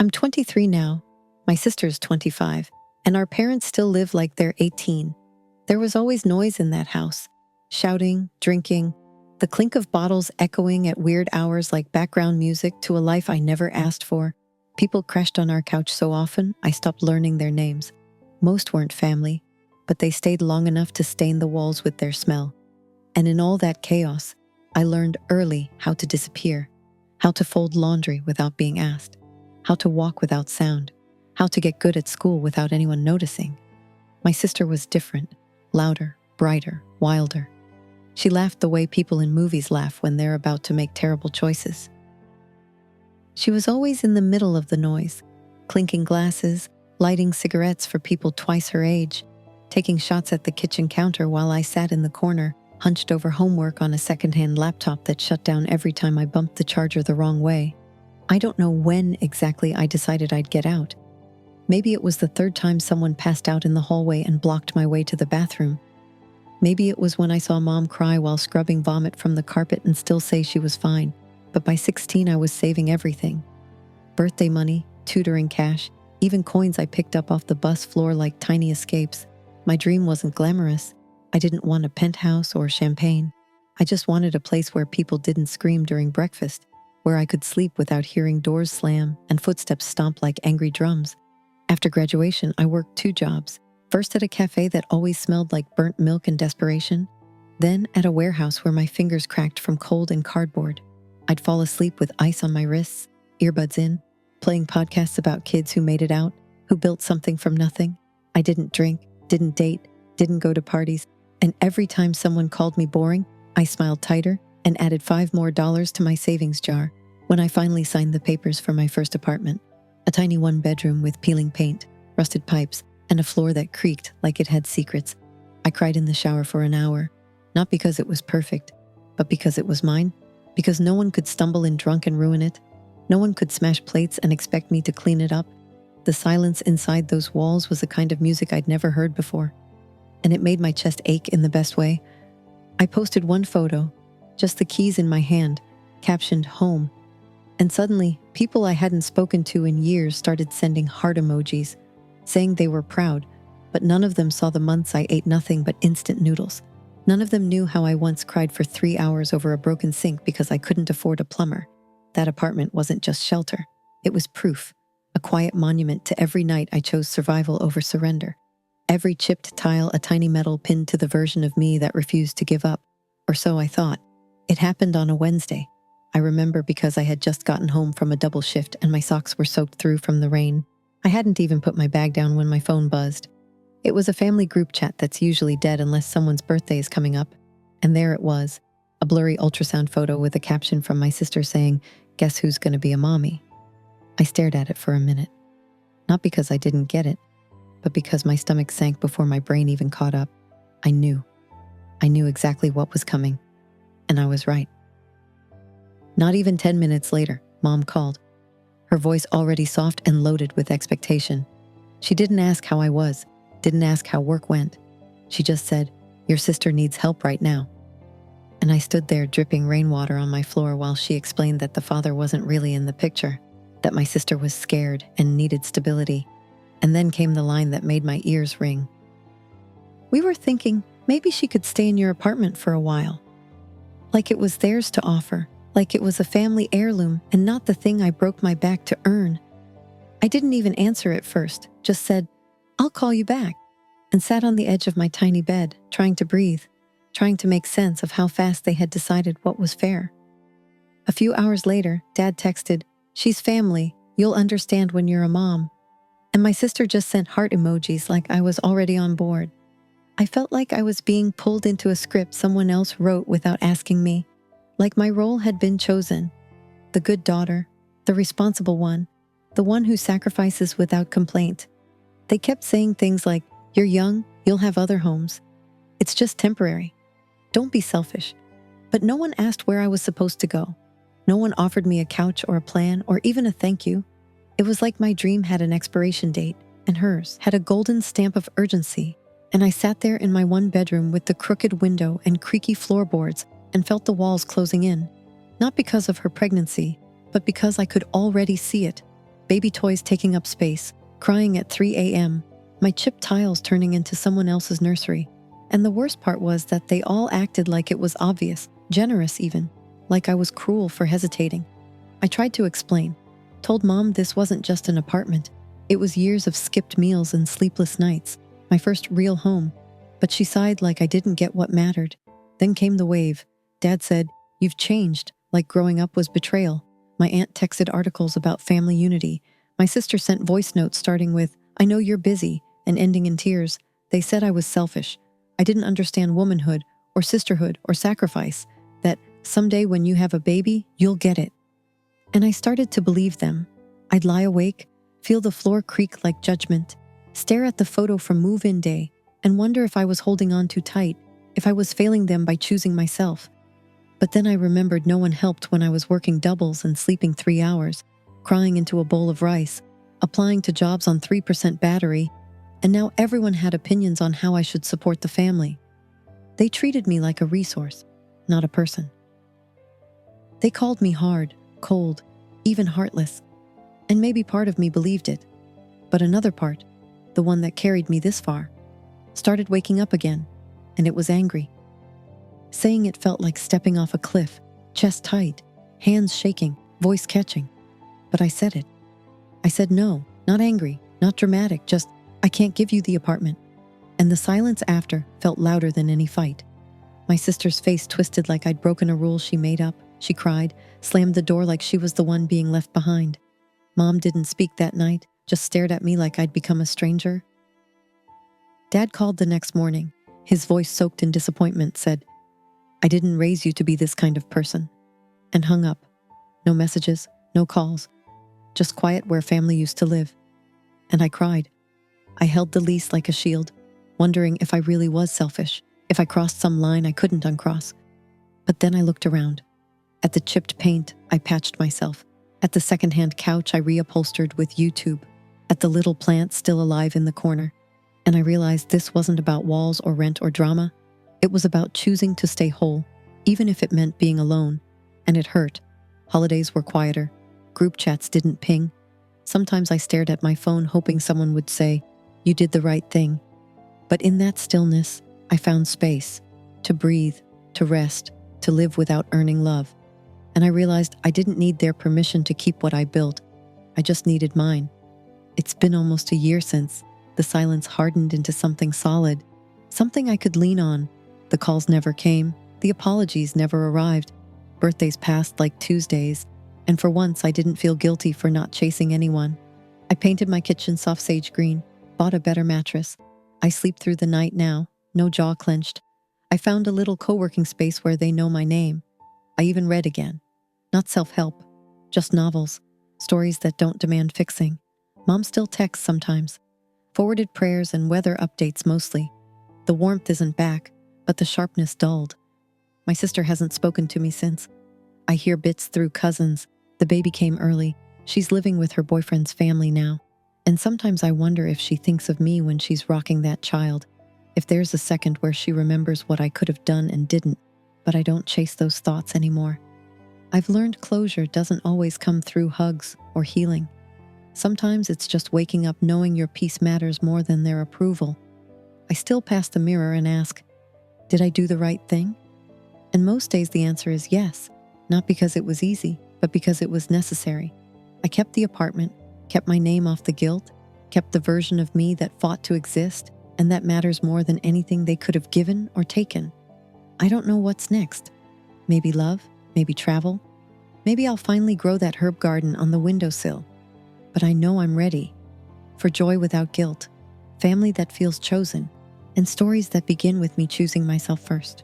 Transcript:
I'm 23 now, my sister's 25, and our parents still live like they're 18. There was always noise in that house. Shouting, drinking, the clink of bottles echoing at weird hours like background music to a life I never asked for. People crashed on our couch so often, I stopped learning their names. Most weren't family, but they stayed long enough to stain the walls with their smell. And in all that chaos, I learned early how to disappear, how to fold laundry without being asked, how to walk without sound, how to get good at school without anyone noticing. My sister was different, louder, brighter, wilder. She laughed the way people in movies laugh when they're about to make terrible choices. She was always in the middle of the noise, clinking glasses, lighting cigarettes for people twice her age, taking shots at the kitchen counter while I sat in the corner, hunched over homework on a secondhand laptop that shut down every time I bumped the charger the wrong way. I don't know when exactly I decided I'd get out. Maybe it was the third time someone passed out in the hallway and blocked my way to the bathroom. Maybe it was when I saw Mom cry while scrubbing vomit from the carpet and still say she was fine. But by 16, I was saving everything. Birthday money, tutoring cash, even coins I picked up off the bus floor like tiny escapes. My dream wasn't glamorous. I didn't want a penthouse or champagne. I just wanted a place where people didn't scream during breakfast, where I could sleep without hearing doors slam and footsteps stomp like angry drums. After graduation, I worked 2 jobs. First at a cafe that always smelled like burnt milk and desperation, then at a warehouse where my fingers cracked from cold and cardboard. I'd fall asleep with ice on my wrists, earbuds in, playing podcasts about kids who made it out, who built something from nothing. I didn't drink, didn't date, didn't go to parties, and every time someone called me boring, I smiled tighter and added $5 more to my savings jar when I finally signed the papers for my first apartment. A tiny 1-bedroom with peeling paint, rusted pipes, and a floor that creaked like it had secrets. I cried in the shower for an hour, not because it was perfect, but because it was mine, because no one could stumble in drunk and ruin it. No one could smash plates and expect me to clean it up. The silence inside those walls was a kind of music I'd never heard before, and it made my chest ache in the best way. I posted one photo, just the keys in my hand, captioned home, and suddenly, people I hadn't spoken to in years started sending heart emojis, saying they were proud, but none of them saw the months I ate nothing but instant noodles. None of them knew how I once cried for 3 hours over a broken sink because I couldn't afford a plumber. That apartment wasn't just shelter. It was proof, a quiet monument to every night I chose survival over surrender. Every chipped tile a tiny medal pinned to the version of me that refused to give up. Or so I thought. It happened on a Wednesday. I remember because I had just gotten home from a double shift and my socks were soaked through from the rain. I hadn't even put my bag down when my phone buzzed. It was a family group chat that's usually dead unless someone's birthday is coming up. And there it was, a blurry ultrasound photo with a caption from my sister saying, "Guess who's gonna be a mommy?" I stared at it for a minute. Not because I didn't get it, but because my stomach sank before my brain even caught up. I knew. I knew exactly what was coming. And I was right. Not even 10 minutes later, Mom called. Her voice already soft and loaded with expectation. She didn't ask how I was, didn't ask how work went. She just said, "Your sister needs help right now." And I stood there dripping rainwater on my floor while she explained that the father wasn't really in the picture, that my sister was scared and needed stability. And then came the line that made my ears ring. "We were thinking maybe she could stay in your apartment for a while." Like it was theirs to offer, like it was a family heirloom and not the thing I broke my back to earn. I didn't even answer at first, just said, "I'll call you back," and sat on the edge of my tiny bed, trying to breathe, trying to make sense of how fast they had decided what was fair. A few hours later, Dad texted, "She's family, you'll understand when you're a mom." And my sister just sent heart emojis like I was already on board. I felt like I was being pulled into a script someone else wrote without asking me. Like my role had been chosen. The good daughter, the responsible one, the one who sacrifices without complaint. They kept saying things like, "You're young, you'll have other homes. It's just temporary. Don't be selfish." But no one asked where I was supposed to go. No one offered me a couch or a plan or even a thank you. It was like my dream had an expiration date, and hers had a golden stamp of urgency. And I sat there in my 1-bedroom with the crooked window and creaky floorboards and felt the walls closing in. Not because of her pregnancy, but because I could already see it. baby toys taking up space, crying at 3 a.m., my chipped tiles turning into someone else's nursery. And the worst part was that they all acted like it was obvious, generous even, like I was cruel for hesitating. I tried to explain, told Mom this wasn't just an apartment. It was years of skipped meals and sleepless nights, my first real home. But she sighed like I didn't get what mattered. Then came the wave. Dad said, "You've changed," like growing up was betrayal. My aunt texted articles about family unity. My sister sent voice notes starting with, "I know you're busy," and ending in tears. They said I was selfish. I didn't understand womanhood or sisterhood or sacrifice, that someday when you have a baby, you'll get it. And I started to believe them. I'd lie awake, feel the floor creak like judgment, stare at the photo from move-in day, and wonder if I was holding on too tight, if I was failing them by choosing myself. But then I remembered no one helped when I was working doubles and sleeping 3 hours, crying into a bowl of rice, applying to jobs on 3% battery, and now everyone had opinions on how I should support the family. They treated me like a resource, not a person. They called me hard, cold, even heartless, and maybe part of me believed it. But another part, the one that carried me this far, started waking up again, and it was angry. Saying it felt like stepping off a cliff, chest tight, hands shaking, voice catching. But I said it. I said no, not angry, not dramatic, just, "I can't give you the apartment." And the silence after felt louder than any fight. My sister's face twisted like I'd broken a rule she made up. She cried, slammed the door like she was the one being left behind. Mom didn't speak that night, just stared at me like I'd become a stranger. Dad called the next morning. His voice soaked in disappointment, said, "I didn't raise you to be this kind of person," and hung up. No messages, no calls, just quiet where family used to live. And I cried. I held the lease like a shield, wondering if I really was selfish, if I crossed some line I couldn't uncross. But then I looked around. At the chipped paint, I patched myself. At the secondhand couch, I reupholstered with YouTube. At the little plant still alive in the corner. And I realized this wasn't about walls or rent or drama. It was about choosing to stay whole, even if it meant being alone. And it hurt. Holidays were quieter. Group chats didn't ping. Sometimes I stared at my phone hoping someone would say, "You did the right thing." But in that stillness, I found space to breathe, to rest, to live without earning love. And I realized I didn't need their permission to keep what I built. I just needed mine. It's been almost a year since. The silence hardened into something solid, something I could lean on. The calls never came. The apologies never arrived. Birthdays passed like Tuesdays, and for once I didn't feel guilty for not chasing anyone. I painted my kitchen soft sage green, bought a better mattress. I sleep through the night now, no jaw clenched. I found a little co-working space where they know my name. I even read again. Not self-help, just novels, stories that don't demand fixing. Mom still texts sometimes. Forwarded prayers and weather updates mostly. The warmth isn't back, but the sharpness dulled. My sister hasn't spoken to me since. I hear bits through cousins. The baby came early. She's living with her boyfriend's family now. And sometimes I wonder if she thinks of me when she's rocking that child. If there's a second where she remembers what I could have done and didn't, but I don't chase those thoughts anymore. I've learned closure doesn't always come through hugs or healing. Sometimes it's just waking up knowing your peace matters more than their approval. I still pass the mirror and ask, did I do the right thing? And most days the answer is yes, not because it was easy, but because it was necessary. I kept the apartment, kept my name off the guilt, kept the version of me that fought to exist, and that matters more than anything they could have given or taken. I don't know what's next. Maybe love, maybe travel. Maybe I'll finally grow that herb garden on the windowsill. But I know I'm ready for joy without guilt, family that feels chosen, and stories that begin with me choosing myself first.